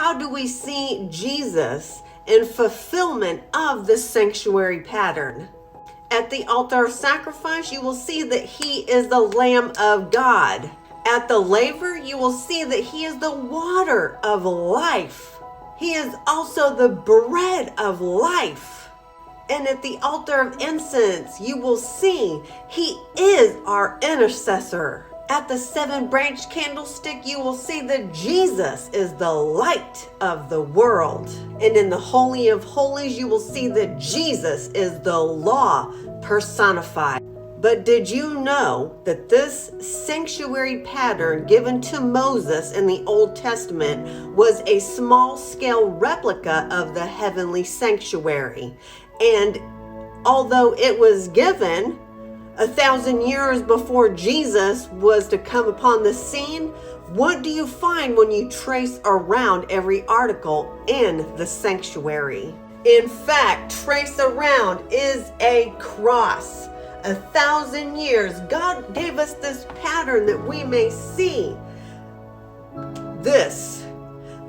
how do we see Jesus in fulfillment of the sanctuary pattern? At the altar of sacrifice, you will see that he is the Lamb of God. At the laver, you will see that he is the water of life. He is also the bread of life. And at the altar of incense, you will see he is our intercessor. At the 7-branch candlestick, you will see that Jesus is the light of the world. And in the Holy of Holies, you will see that Jesus is the law personified. But did you know that this sanctuary pattern given to Moses in the Old Testament was a small-scale replica of the heavenly sanctuary? And although it was given 1,000 years before Jesus was to come upon the scene, what do you find when you trace around every article in the sanctuary? In fact, trace around is a cross. 1,000 years, God gave us this pattern that we may see. This,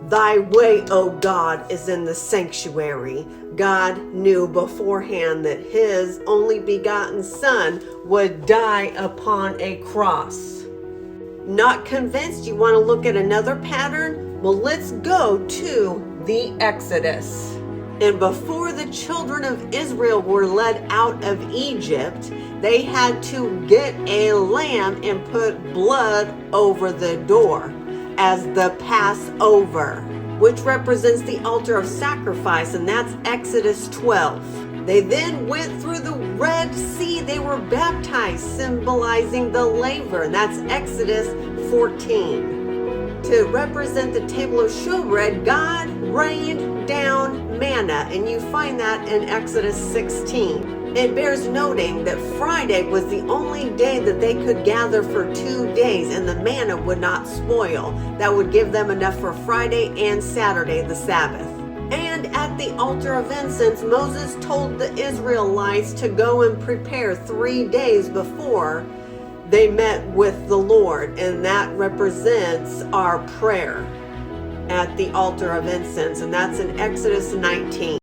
thy way, O God, is in the sanctuary. God knew beforehand that his only begotten Son would die upon a cross. Not convinced? You want to look at another pattern? Well, let's go to the Exodus. And before the children of Israel were led out of Egypt, they had to get a lamb and put blood over the door as the Passover, which represents the altar of sacrifice, and that's Exodus 12. They then went through the Red Sea. They were baptized, symbolizing the laver, and that's Exodus 14. To represent the table of showbread, God rained down manna, and you find that in Exodus 16. It bears noting that Friday was the only day that they could gather for 2 days, and the manna would not spoil. That would give them enough for Friday and Saturday, the Sabbath. And at the altar of incense, Moses told the Israelites to go and prepare 3 days before they met with the Lord, and that represents our prayer at the altar of incense, and that's in Exodus 19.